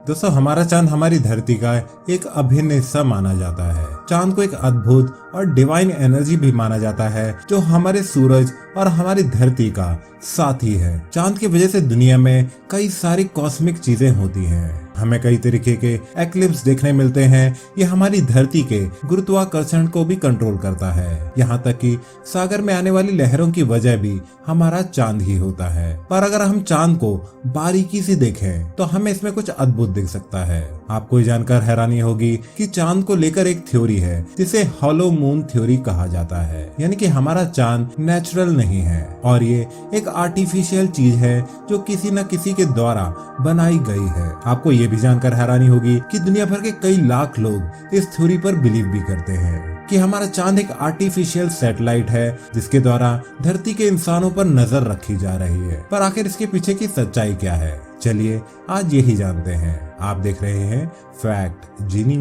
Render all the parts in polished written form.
दोस्तों हमारा चांद हमारी धरती का एक अभिन्न हिस्सा माना जाता है। चांद को एक अद्भुत और डिवाइन एनर्जी भी माना जाता है जो हमारे सूरज और हमारी धरती का साथी है। चांद की वजह से दुनिया में कई सारी कॉस्मिक चीजें होती हैं। हमें कई तरीके के एक्लिप्स देखने मिलते हैं। ये हमारी धरती के गुरुत्वाकर्षण को भी कंट्रोल करता है। यहाँ तक कि सागर में आने वाली लहरों की वजह भी हमारा चांद ही होता है। पर अगर हम चांद को बारीकी से देखें तो हमें इसमें कुछ अद्भुत दिख सकता है। आपको ये जानकर हैरानी होगी कि चांद को लेकर एक थ्योरी है जिसे हॉलो मून थ्योरी कहा जाता है। यानी कि हमारा चांद नेचुरल नहीं है और ये एक आर्टिफिशियल चीज है जो किसी न किसी के द्वारा बनाई गई है। आपको ये भी जानकर हैरानी होगी कि दुनिया भर के कई लाख लोग इस थ्योरी पर बिलीव भी करते हैं कि हमारा चांद एक आर्टिफिशियल सैटेलाइट है जिसके द्वारा धरती के इंसानों पर नजर रखी जा रही है। पर आखिर इसके पीछे की सच्चाई क्या है, चलिए आज यही जानते हैं। आप देख रहे हैं फैक्ट जीनी।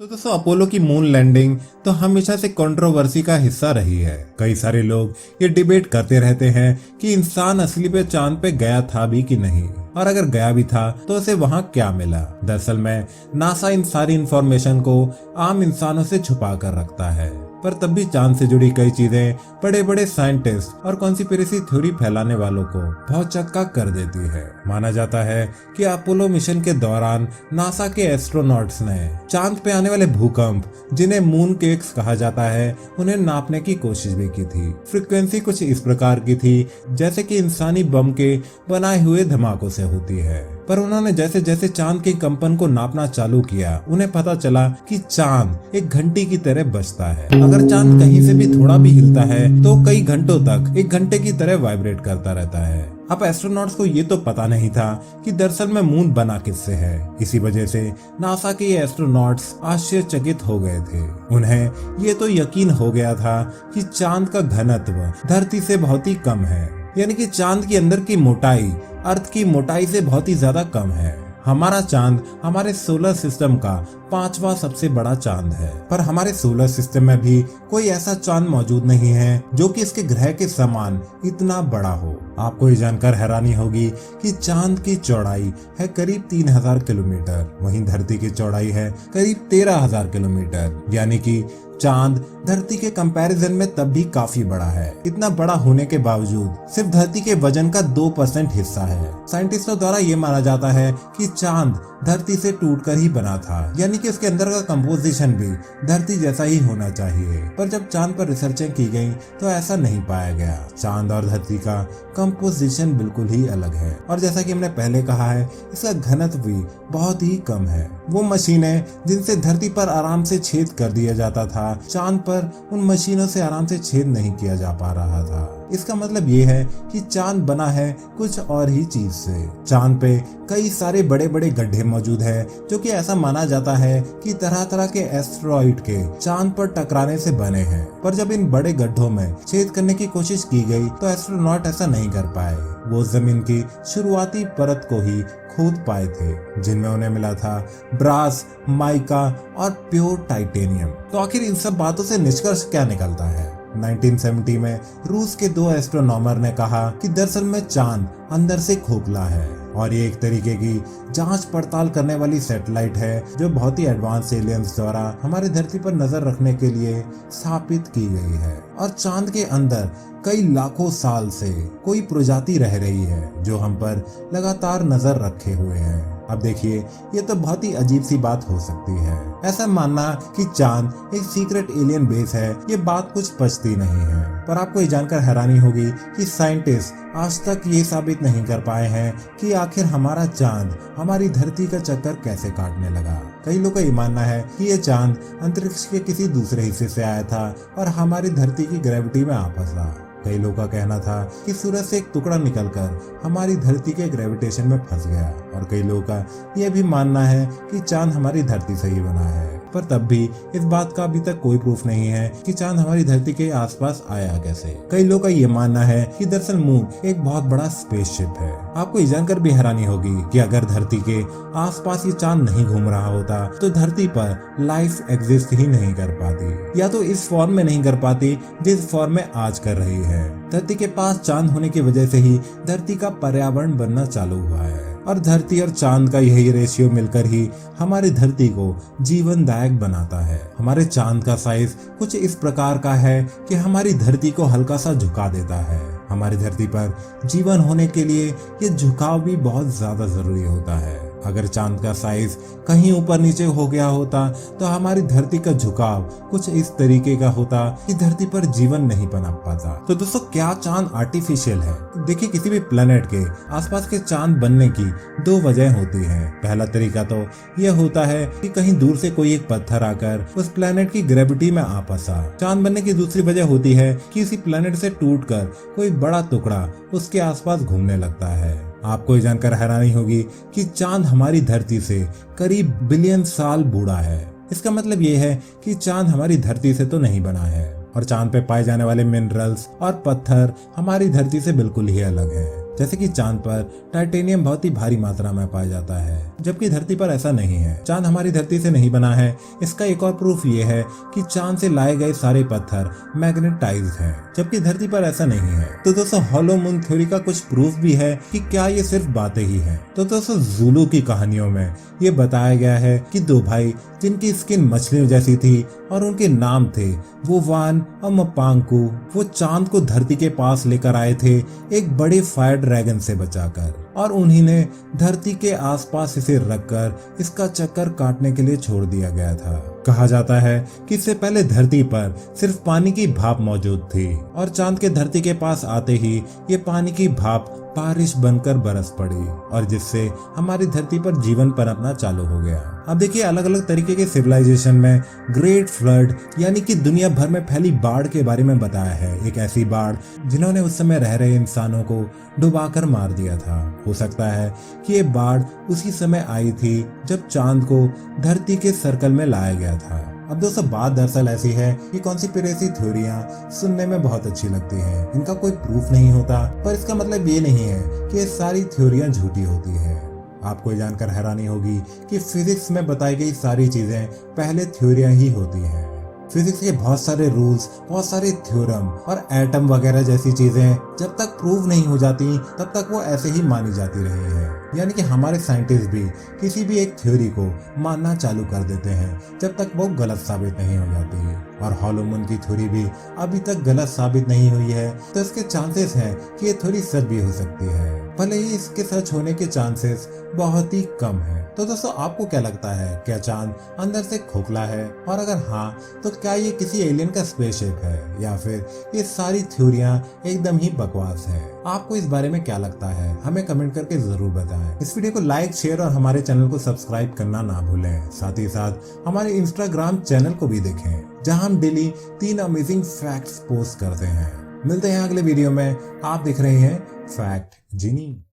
तो दोस्तों अपोलो की मून लैंडिंग तो हमेशा से कंट्रोवर्सी का हिस्सा रही है। कई सारे लोग ये डिबेट करते रहते हैं कि इंसान असली पे चांद पे गया था भी कि नहीं, और अगर गया भी था तो उसे वहां क्या मिला। दरअसल में नासा इन सारी इंफॉर्मेशन को आम इंसानों से छुपा कर रखता है। पर तब भी चांद से जुड़ी कई चीजें बड़े बड़े साइंटिस्ट और कॉन्स्पिरेसी थ्योरी फैलाने वालों को बहुत चक्का कर देती है। माना जाता है कि अपोलो मिशन के दौरान नासा के एस्ट्रोनॉट्स ने चांद पे आने वाले भूकंप, जिन्हें मून केक्स कहा जाता है, उन्हें नापने की कोशिश भी की थी। फ्रीक्वेंसी कुछ इस प्रकार की थी जैसे कि इंसानी बम के बनाए हुए धमाकों से होती है। पर उन्होंने जैसे जैसे चांद के कंपन को नापना चालू किया, उन्हें पता चला कि चांद एक घंटी की तरह बजता है। अगर चांद कहीं से भी थोड़ा भी हिलता है तो कई घंटों तक एक घंटे की तरह वाइब्रेट करता रहता है। अब एस्ट्रोनॉट्स को ये तो पता नहीं था कि दरअसल में मून बना किससे है। इसी वजह से नासा के ये एस्ट्रोनॉट्स आश्चर्यचकित हो गए थे। उन्हें ये तो यकीन हो गया था कि चांद का घनत्व धरती से बहुत ही कम है। यानी कि चांद के अंदर की मोटाई अर्थ की मोटाई से बहुत ही ज्यादा कम है। हमारा चांद हमारे सोलर सिस्टम का 5वां सबसे बड़ा चांद है। पर हमारे सोलर सिस्टम में भी कोई ऐसा चांद मौजूद नहीं है जो कि इसके ग्रह के समान इतना बड़ा हो। आपको ये जानकर हैरानी होगी कि चांद की चौड़ाई है करीब 3000 किलोमीटर, वहीं धरती की चौड़ाई है करीब 13000 किलोमीटर। यानी कि चांद धरती के कंपैरिजन में तब भी काफी बड़ा है। इतना बड़ा होने के बावजूद सिर्फ धरती के वजन का 2% हिस्सा है। साइंटिस्टों द्वारा ये माना जाता है कि चांद धरती से टूटकर ही बना था, यानी कि उसके अंदर का कंपोजिशन भी धरती जैसा ही होना चाहिए। पर जब चांद पर रिसर्चें की गई तो ऐसा नहीं पाया गया। चांद और धरती का कंपोजिशन बिल्कुल ही अलग है और जैसा कि हमने पहले कहा है, इसका घनत्व भी बहुत ही कम है। वो मशीनें जिनसे धरती पर आराम से छेद कर दिया जाता था, चांद पर उन मशीनों से आराम से छेद नहीं किया जा पा रहा था। इसका मतलब ये है कि चांद बना है कुछ और ही चीज से। चांद पे कई सारे बड़े बड़े गड्ढे मौजूद है जो कि ऐसा माना जाता है कि तरह तरह के एस्टेरॉइड के चांद पर टकराने से बने हैं। पर जब इन बड़े गड्ढों में छेद करने की कोशिश की गई तो एस्ट्रोनॉट ऐसा नहीं कर पाए। वो जमीन की शुरुआती परत को ही खोद पाए थे जिनमें उन्हें मिला था ब्रास, माइका और प्योर टाइटेनियम। तो आखिर इन सब बातों से निष्कर्ष क्या निकलता है? 1970 में रूस के 2 एस्ट्रोनॉमर ने कहा कि दरअसल में चांद अंदर से खोखला है और ये एक तरीके की जांच पड़ताल करने वाली सैटेलाइट है जो बहुत ही एडवांस एलियंस द्वारा हमारी धरती पर नजर रखने के लिए स्थापित की गई है। और चांद के अंदर कई लाखों साल से कोई प्रजाति रह रही है जो हम पर लगातार नजर रखे हुए है। अब देखिए, ये तो बहुत ही अजीब सी बात हो सकती है। ऐसा मानना कि चांद एक सीक्रेट एलियन बेस है, ये बात कुछ पचती नहीं है। पर आपको ये जानकर हैरानी होगी कि साइंटिस्ट आज तक ये साबित नहीं कर पाए हैं कि आखिर हमारा चांद हमारी धरती का चक्कर कैसे काटने लगा। कई लोगों का ये मानना है कि ये चांद अंतरिक्ष के किसी दूसरे हिस्से से आया था और हमारी धरती की ग्रेविटी में आ फंसा। कई लोगों का कहना था कि सूरज से एक टुकड़ा निकलकर हमारी धरती के ग्रेविटेशन में फंस गया और कई लोगों का यह भी मानना है कि चांद हमारी धरती से ही बना है। पर तब भी इस बात का अभी तक कोई प्रूफ नहीं है कि चांद हमारी धरती के आसपास आया कैसे। कई लोगों का ये मानना है कि दरअसल मून एक बहुत बड़ा स्पेसशिप है। आपको ये जानकर भी हैरानी होगी कि अगर धरती के आसपास ये चांद नहीं घूम रहा होता तो धरती पर लाइफ एग्जिस्ट ही नहीं कर पाती, या तो इस फॉर्म में नहीं कर पाती जिस फॉर्म में आज कर रही है। धरती के पास चांद होने की वजह से ही धरती का पर्यावरण बनना चालू हुआ है, और धरती और चांद का यही रेशियो मिलकर ही हमारी धरती को जीवनदायक बनाता है। हमारे चांद का साइज कुछ इस प्रकार का है कि हमारी धरती को हल्का सा झुका देता है। हमारी धरती पर जीवन होने के लिए ये झुकाव भी बहुत ज्यादा जरूरी होता है। अगर चांद का साइज कहीं ऊपर नीचे हो गया होता तो हमारी धरती का झुकाव कुछ इस तरीके का होता कि धरती पर जीवन नहीं पनप पाता। तो दोस्तों, क्या चांद आर्टिफिशियल है? देखिए, किसी भी प्लेनेट के आसपास के चांद बनने की दो वजह होती है। पहला तरीका तो यह होता है कि कहीं दूर से कोई एक पत्थर आकर उस प्लेनेट की ग्रेविटी में आ फंसा। चांद बनने की दूसरी वजह होती है कि इसी प्लेनेट से टूटकर कोई बड़ा टुकड़ा उसके आसपास घूमने लगता है। आपको ये जानकर हैरानी होगी कि चांद हमारी धरती से करीब बिलियन साल बूढ़ा है। इसका मतलब ये है कि चांद हमारी धरती से तो नहीं बना है, और चांद पे पाए जाने वाले मिनरल्स और पत्थर हमारी धरती से बिल्कुल ही अलग है। जैसे कि चांद पर टाइटेनियम बहुत ही भारी मात्रा में पाया जाता है, जबकि धरती पर ऐसा नहीं है। चांद हमारी धरती से नहीं बना है। इसका एक और प्रूफ ये है कि चांद से लाए गए सारे पत्थर मैग्नेटाइज्ड हैं, जबकि धरती पर ऐसा नहीं है। तो दोस्तों, हॉलो मून थ्योरी का कुछ प्रूफ भी है कि क्या ये सिर्फ बातें ही हैं। तो दोस्तों, ज़ुलू की कहानियों में ये बताया गया है कि दो भाई जिनकी स्किन मछलियों जैसी थी और उनके नाम थे वुवान और मपांगकू, वो चांद को धरती के पास लेकर आए थे एक बड़े फायर ड्रैगन से बचाकर, और उन्हीं ने धरती के आसपास इसे रखकर इसका चक्कर काटने के लिए छोड़ दिया गया था। कहा जाता है कि इससे पहले धरती पर सिर्फ पानी की भाप मौजूद थी, और चांद के धरती के पास आते ही ये पानी की भाप बारिश बनकर बरस पड़ी, और जिससे हमारी धरती पर जीवन पनपना चालू हो गया। अब देखिए, अलग अलग तरीके के सिविलाइजेशन में ग्रेट फ्लड यानी कि दुनिया भर में फैली बाढ़ के बारे में बताया है। एक ऐसी बाढ़ जिन्होंने उस समय रह रहे इंसानों को डुबाकर मार दिया था। हो सकता है कि ये बाढ़ उसी समय आई थी जब चांद को धरती के सर्कल में लाया गया था। अब दोस्तों, बात दरअसल ऐसी है कि कॉन्स्पिरेसी थ्योरियां सुनने में बहुत अच्छी लगती हैं। इनका कोई प्रूफ नहीं होता, पर इसका मतलब ये नहीं है कि ये सारी थ्योरियां झूठी होती है। आपको जानकर हैरानी होगी कि फिजिक्स में बताई गई सारी चीजें पहले थ्योरियां ही होती हैं। फिजिक्स के बहुत सारे रूल्स, बहुत सारे थ्योरम और एटम वगैरह जैसी चीजें जब तक प्रूव नहीं हो जाती तब तक वो ऐसे ही मानी जाती रही है। यानी कि हमारे साइंटिस्ट भी किसी भी एक थ्योरी को मानना चालू कर देते हैं जब तक वो गलत साबित नहीं हो जाती। और हॉलो मून की थ्योरी भी अभी तक गलत साबित नहीं हुई है, तो इसके चांसेस हैं कि ये थ्योरी सच भी हो सकती है, भले ही इसके सच होने के चांसेस बहुत ही कम है। तो दोस्तों, आपको क्या लगता है, क्या चांद अंदर से खोखला है? और अगर हाँ, तो क्या ये किसी एलियन का स्पेसशिप है, या फिर ये सारी थ्योरियां एकदम ही बकवास है? आपको इस बारे में क्या लगता है? हमें कमेंट करके जरूर बताएं। इस वीडियो को लाइक, शेयर और हमारे चैनल को सब्सक्राइब करना ना भूलें। साथ ही साथ हमारे इंस्टाग्राम चैनल को भी देखें, जहां हम डेली 3 अमेजिंग फैक्ट्स पोस्ट करते हैं। मिलते हैं अगले वीडियो में। आप देख रहे हैं फैक्ट जीनी।